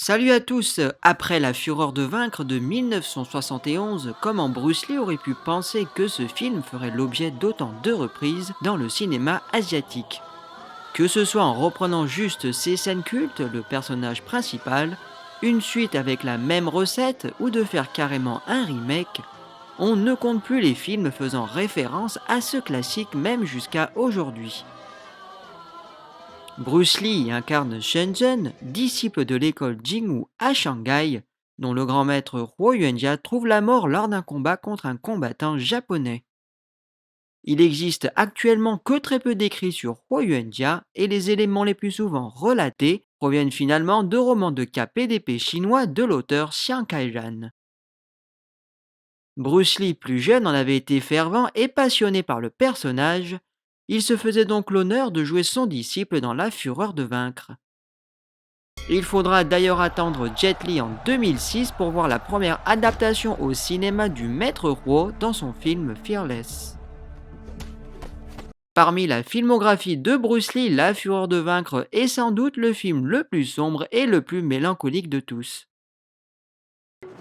Salut à tous. Après La Fureur de vaincre de 1971, comment Bruce Lee aurait pu penser que ce film ferait l'objet d'autant de reprises dans le cinéma asiatique? Que ce soit en reprenant juste ses scènes cultes, le personnage principal, une suite avec la même recette ou de faire carrément un remake, on ne compte plus les films faisant référence à ce classique même jusqu'à aujourd'hui. Bruce Lee incarne Shenzhen, disciple de l'école Jingwu à Shanghai, dont le grand maître Huo Yuanjia trouve la mort lors d'un combat contre un combattant japonais. Il existe actuellement que très peu d'écrits sur Huo Yuanjia et les éléments les plus souvent relatés proviennent finalement de romans de KPDP chinois de l'auteur Xiang Kairan. Bruce Lee, plus jeune, en avait été fervent et passionné par le personnage. Il se faisait donc l'honneur de jouer son disciple dans La Fureur de vaincre. Il faudra d'ailleurs attendre Jet Li en 2006 pour voir la première adaptation au cinéma du Maître Huo dans son film Fearless. Parmi la filmographie de Bruce Lee, La Fureur de vaincre est sans doute le film le plus sombre et le plus mélancolique de tous.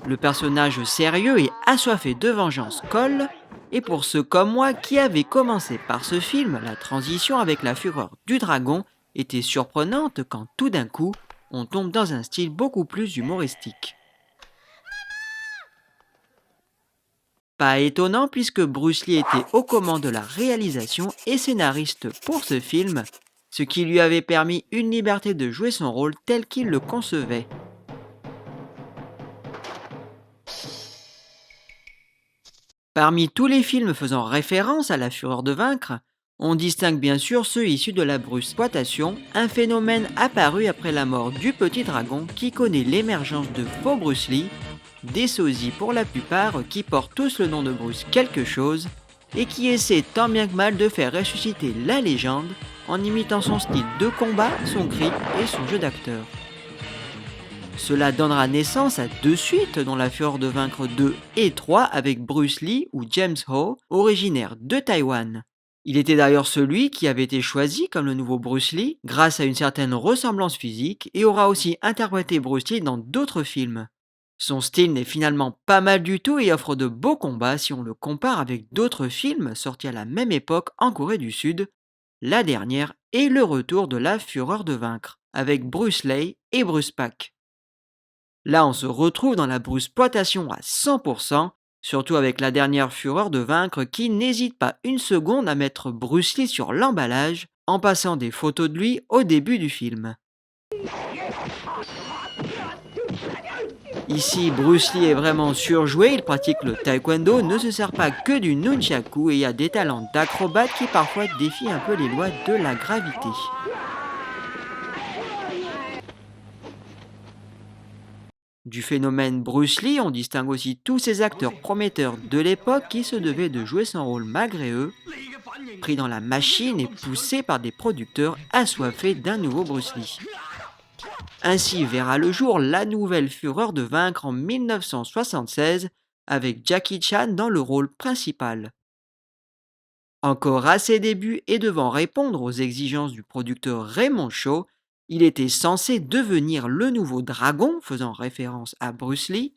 Le personnage sérieux et assoiffé de vengeance colle, et pour ceux comme moi qui avaient commencé par ce film, la transition avec La Fureur du Dragon était surprenante quand tout d'un coup, on tombe dans un style beaucoup plus humoristique. Pas étonnant puisque Bruce Lee était aux commandes de la réalisation et scénariste pour ce film, ce qui lui avait permis une liberté de jouer son rôle tel qu'il le concevait. Parmi tous les films faisant référence à La Fureur de vaincre, on distingue bien sûr ceux issus de la bruxploitation, un phénomène apparu après la mort du petit dragon qui connaît l'émergence de faux Bruce Lee, des sosies pour la plupart qui portent tous le nom de Bruce quelque chose et qui essaient tant bien que mal de faire ressusciter la légende en imitant son style de combat, son cri et son jeu d'acteur. Cela donnera naissance à deux suites dont La Fureur de vaincre 2 et 3 avec Bruce Lee ou James Ho, originaire de Taïwan. Il était d'ailleurs celui qui avait été choisi comme le nouveau Bruce Lee grâce à une certaine ressemblance physique et aura aussi interprété Bruce Lee dans d'autres films. Son style n'est finalement pas mal du tout et offre de beaux combats si on le compare avec d'autres films sortis à la même époque en Corée du Sud, la dernière est Le Retour de la Fureur de vaincre, avec Bruce Lee et Bruce Pak. Là on se retrouve dans la bruxploitation à 100%, surtout avec la dernière Fureur de vaincre qui n'hésite pas une seconde à mettre Bruce Lee sur l'emballage en passant des photos de lui au début du film. Ici, Bruce Lee est vraiment surjoué, il pratique le taekwondo, ne se sert pas que du nunchaku et a des talents d'acrobate qui parfois défient un peu les lois de la gravité. Du phénomène Bruce Lee, on distingue aussi tous ces acteurs prometteurs de l'époque qui se devaient de jouer son rôle malgré eux, pris dans la machine et poussés par des producteurs assoiffés d'un nouveau Bruce Lee. Ainsi verra le jour la nouvelle Fureur de vaincre en 1976 avec Jackie Chan dans le rôle principal. Encore à ses débuts et devant répondre aux exigences du producteur Raymond Shaw, il était censé devenir le nouveau dragon faisant référence à Bruce Lee,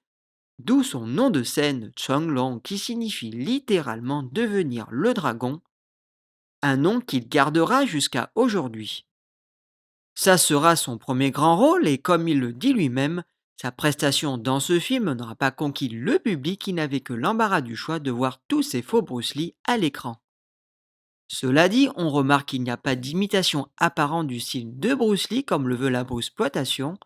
d'où son nom de scène Chonglong qui signifie littéralement devenir le dragon, un nom qu'il gardera jusqu'à aujourd'hui. Ça sera son premier grand rôle et comme il le dit lui-même, sa prestation dans ce film n'aura pas conquis le public qui n'avait que l'embarras du choix de voir tous ces faux Bruce Lee à l'écran. Cela dit, on remarque qu'il n'y a pas d'imitation apparente du style de Bruce Lee comme le veut la bruxploitation.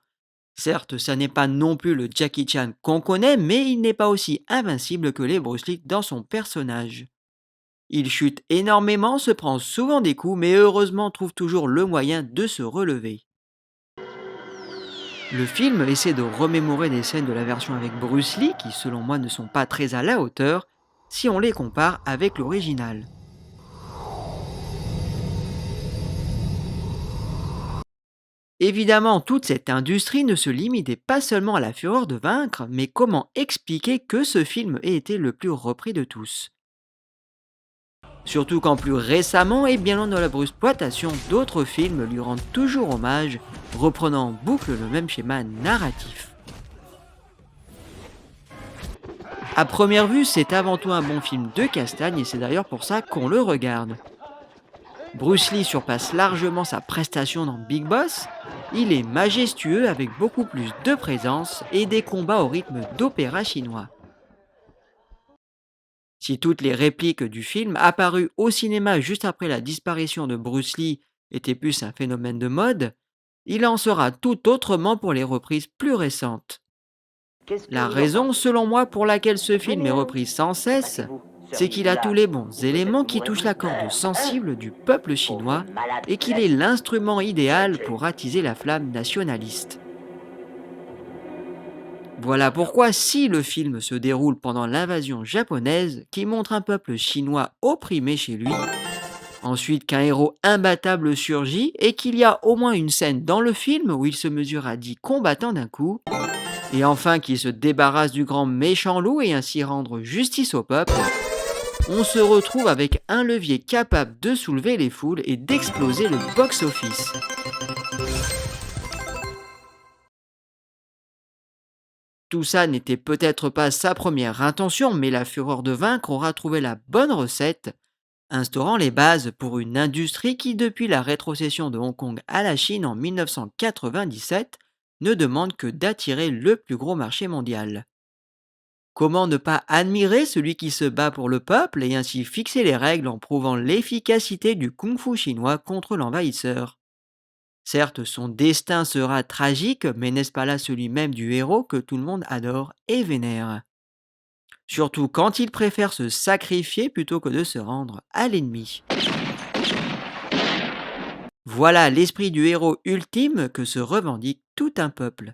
Certes, ça n'est pas non plus le Jackie Chan qu'on connaît, mais il n'est pas aussi invincible que les Bruce Lee dans son personnage. Il chute énormément, se prend souvent des coups, mais heureusement trouve toujours le moyen de se relever. Le film essaie de remémorer des scènes de la version avec Bruce Lee qui selon moi ne sont pas très à la hauteur si on les compare avec l'original. Évidemment, toute cette industrie ne se limitait pas seulement à La Fureur de vaincre, mais comment expliquer que ce film ait été le plus repris de tous? Surtout qu'en plus récemment et bien loin de la bruxploitation, d'autres films lui rendent toujours hommage, reprenant en boucle le même schéma narratif. À première vue, c'est avant tout un bon film de castagne et c'est d'ailleurs pour ça qu'on le regarde. Bruce Lee surpasse largement sa prestation dans Big Boss. Il est majestueux avec beaucoup plus de présence et des combats au rythme d'opéra chinois. Si toutes les répliques du film, apparues au cinéma juste après la disparition de Bruce Lee, étaient plus un phénomène de mode, il en sera tout autrement pour les reprises plus récentes. Qu'est-ce que La vous en raison, pensez? selon moi, pour laquelle ce film est Venez, repris sans cesse, battez-vous. c'est Seriez-vous qu'il a là tous les bons si éléments vous qui mourrez touchent de la corde peur, sensible du peuple chinois pauvre malade et qu'il est classique. l'instrument idéal Ok. pour attiser la flamme nationaliste. Voilà pourquoi si le film se déroule pendant l'invasion japonaise, qui montre un peuple chinois opprimé chez lui, ensuite qu'un héros imbattable surgit et qu'il y a au moins une scène dans le film où il se mesure à 10 combattants d'un coup, et enfin qu'il se débarrasse du grand méchant loup et ainsi rendre justice au peuple, on se retrouve avec un levier capable de soulever les foules et d'exploser le box-office. Tout ça n'était peut-être pas sa première intention, mais la fureur de vaincre aura trouvé la bonne recette, instaurant les bases pour une industrie qui, depuis la rétrocession de Hong Kong à la Chine en 1997, ne demande que d'attirer le plus gros marché mondial. Comment ne pas admirer celui qui se bat pour le peuple et ainsi fixer les règles en prouvant l'efficacité du kung-fu chinois contre l'envahisseur? Certes, son destin sera tragique, mais n'est-ce pas là celui même du héros que tout le monde adore et vénère? Surtout quand il préfère se sacrifier plutôt que de se rendre à l'ennemi. Voilà l'esprit du héros ultime que se revendique tout un peuple.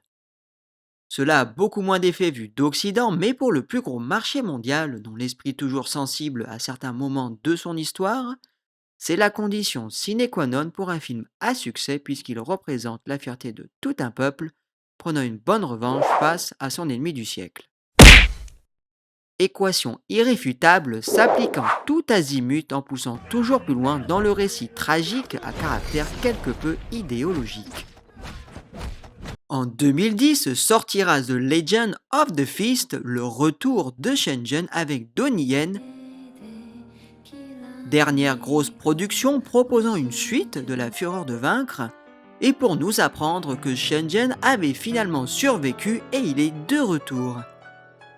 Cela a beaucoup moins d'effet vu d'Occident, mais pour le plus gros marché mondial, dont l'esprit toujours sensible à certains moments de son histoire, c'est la condition sine qua non pour un film à succès puisqu'il représente la fierté de tout un peuple, prenant une bonne revanche face à son ennemi du siècle. Équation irréfutable s'appliquant tout azimut en poussant toujours plus loin dans le récit tragique à caractère quelque peu idéologique. En 2010 sortira The Legend of the Fist, le retour de Shenzhen avec Donnie Yen, dernière grosse production proposant une suite de La Fureur de Vaincre, et pour nous apprendre que Shenzhen avait finalement survécu et il est de retour.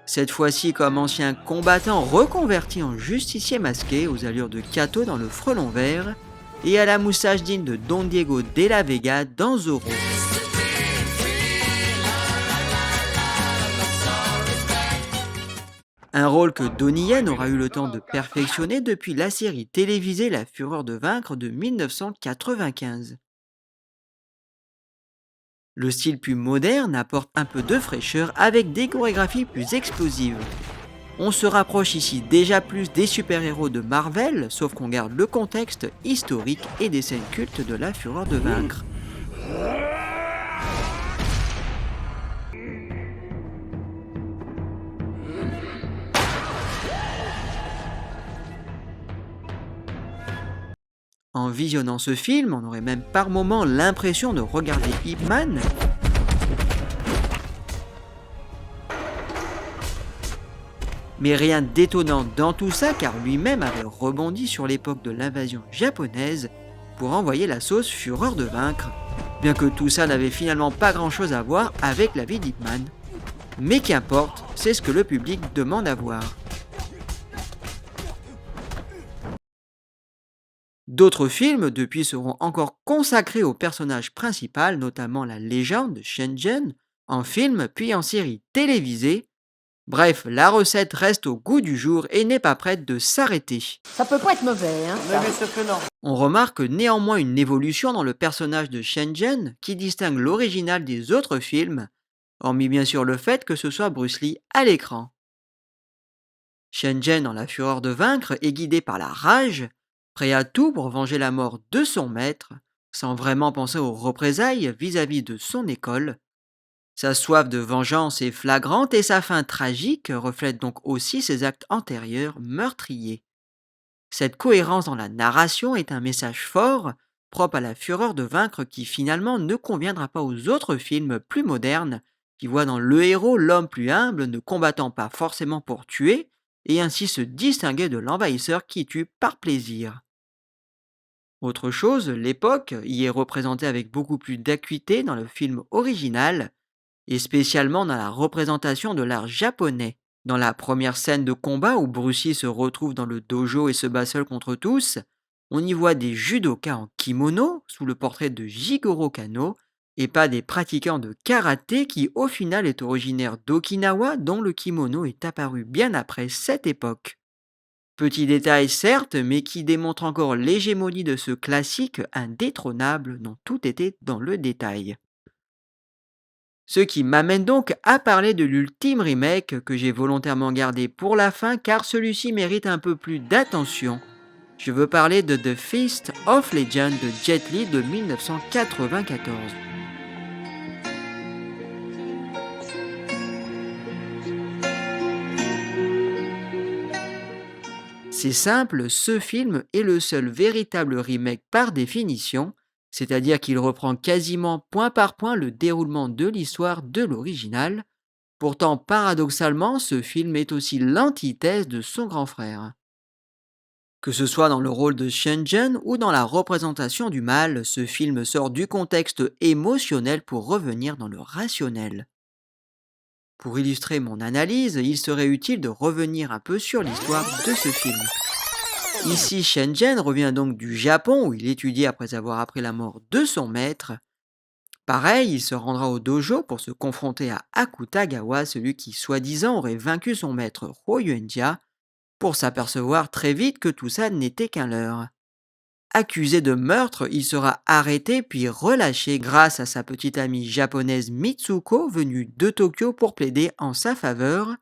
Cette fois-ci comme ancien combattant reconverti en justicier masqué aux allures de Kato dans le frelon vert et à la moustache digne de Don Diego de la Vega dans Zorro. Un rôle que Donnie Yen aura eu le temps de perfectionner depuis la série télévisée La Fureur de Vaincre de 1995. Le style plus moderne apporte un peu de fraîcheur avec des chorégraphies plus explosives. On se rapproche ici déjà plus des super-héros de Marvel, sauf qu'on garde le contexte historique et des scènes cultes de La Fureur de Vaincre. En visionnant ce film, on aurait même par moments l'impression de regarder Ip Man. Mais rien d'étonnant dans tout ça car lui-même avait rebondi sur l'époque de l'invasion japonaise pour envoyer la sauce Fureur de Vaincre, bien que tout ça n'avait finalement pas grand-chose à voir avec la vie d'Ip Man. Mais qu'importe, c'est ce que le public demande à voir. D'autres films depuis seront encore consacrés au personnage principal, notamment la légende de Shenzhen, en film puis en série télévisée. Bref, la recette reste au goût du jour et n'est pas prête de s'arrêter. Ça peut pas être mauvais, hein. On remarque néanmoins une évolution dans le personnage de Shenzhen qui distingue l'original des autres films, hormis bien sûr le fait que ce soit Bruce Lee à l'écran. Shenzhen, dans La Fureur de Vaincre, est guidé par la rage, prêt à tout pour venger la mort de son maître, sans vraiment penser aux représailles vis-à-vis de son école. Sa soif de vengeance est flagrante et sa fin tragique reflète donc aussi ses actes antérieurs meurtriers. Cette cohérence dans la narration est un message fort propre à la fureur de vaincre qui finalement ne conviendra pas aux autres films plus modernes, qui voient dans le héros l'homme plus humble, ne combattant pas forcément pour tuer, et ainsi se distinguer de l'envahisseur qui tue par plaisir. Autre chose, l'époque y est représentée avec beaucoup plus d'acuité dans le film original, et spécialement dans la représentation de l'art japonais. Dans la première scène de combat où Bruce Lee se retrouve dans le dojo et se bat seul contre tous, on y voit des judokas en kimono sous le portrait de Jigoro Kano et pas des pratiquants de karaté qui au final est originaire d'Okinawa dont le kimono est apparu bien après cette époque. Petit détail certes, mais qui démontre encore l'hégémonie de ce classique indétrônable dont tout était dans le détail. Ce qui m'amène donc à parler de l'ultime remake que j'ai volontairement gardé pour la fin car celui-ci mérite un peu plus d'attention. Je veux parler de The Fist of Legend de Jet Li de 1994. C'est simple, ce film est le seul véritable remake par définition, c'est-à-dire qu'il reprend quasiment point par point le déroulement de l'histoire de l'original. Pourtant, paradoxalement, ce film est aussi l'antithèse de son grand frère. Que ce soit dans le rôle de Shenzhen ou dans la représentation du mal, ce film sort du contexte émotionnel pour revenir dans le rationnel. Pour illustrer mon analyse, il serait utile de revenir un peu sur l'histoire de ce film. Ici, Shenzhen revient donc du Japon où il étudie après avoir appris la mort de son maître. Pareil, il se rendra au dojo pour se confronter à Akutagawa, celui qui soi-disant aurait vaincu son maître Ryoenja, pour s'apercevoir très vite que tout ça n'était qu'un leurre. Accusé de meurtre, il sera arrêté puis relâché grâce à sa petite amie japonaise Mitsuko venue de Tokyo pour plaider en sa faveur,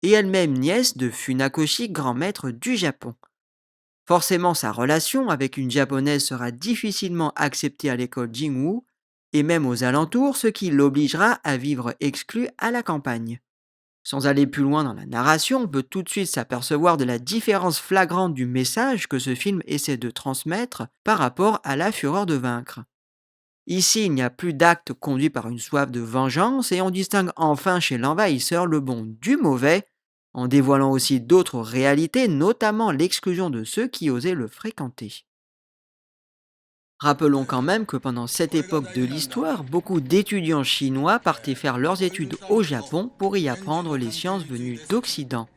et elle-même nièce de Funakoshi, grand maître du Japon. Forcément, sa relation avec une japonaise sera difficilement acceptée à l'école Jingwu, et même aux alentours, ce qui l'obligera à vivre exclu à la campagne. Sans aller plus loin dans la narration, on peut tout de suite s'apercevoir de la différence flagrante du message que ce film essaie de transmettre par rapport à la fureur de vaincre. Ici, il n'y a plus d'acte conduit par une soif de vengeance et on distingue enfin chez l'envahisseur le bon du mauvais, en dévoilant aussi d'autres réalités, notamment l'exclusion de ceux qui osaient le fréquenter. Rappelons quand même que pendant cette époque de l'histoire, beaucoup d'étudiants chinois partaient faire leurs études au Japon pour y apprendre les sciences venues d'Occident,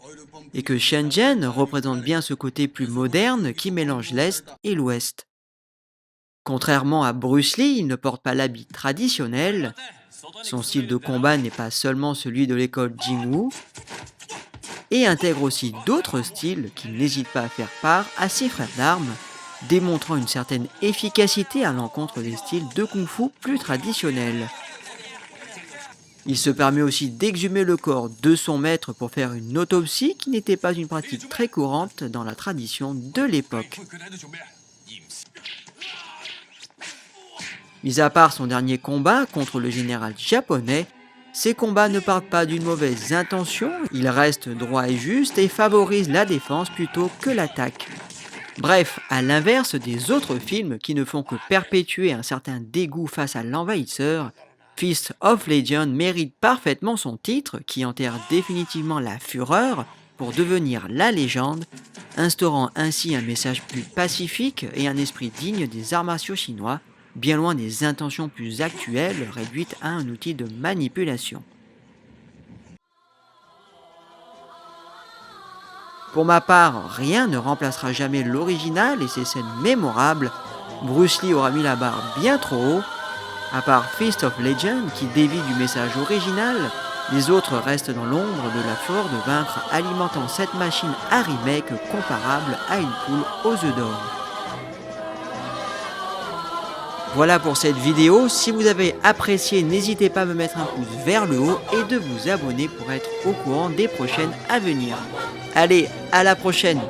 et que Shenzhen représente bien ce côté plus moderne qui mélange l'Est et l'Ouest. Contrairement à Bruce Lee, il ne porte pas l'habit traditionnel, son style de combat n'est pas seulement celui de l'école Jingwu, et intègre aussi d'autres styles qu'il n'hésite pas à faire part à ses frères d'armes, démontrant une certaine efficacité à l'encontre des styles de kung-fu plus traditionnels. Il se permet aussi d'exhumer le corps de son maître pour faire une autopsie qui n'était pas une pratique très courante dans la tradition de l'époque. Mis à part son dernier combat contre le général japonais, ces combats ne partent pas d'une mauvaise intention, ils restent droits et justes et favorisent la défense plutôt que l'attaque. Bref, à l'inverse des autres films qui ne font que perpétuer un certain dégoût face à l'envahisseur, Fist of Legend mérite parfaitement son titre qui enterre définitivement la fureur pour devenir la légende, instaurant ainsi un message plus pacifique et un esprit digne des arts martiaux chinois, bien loin des intentions plus actuelles réduites à un outil de manipulation. Pour ma part, rien ne remplacera jamais l'original et ses scènes mémorables. Bruce Lee aura mis la barre bien trop haut. À part Fist of Legend qui dévie du message original, les autres restent dans l'ombre de la fureur de vaincre, alimentant cette machine à remake comparable à une poule aux œufs d'or. Voilà pour cette vidéo, si vous avez apprécié, n'hésitez pas à me mettre un pouce vers le haut et de vous abonner pour être au courant des prochaines à venir. Allez, à la prochaine!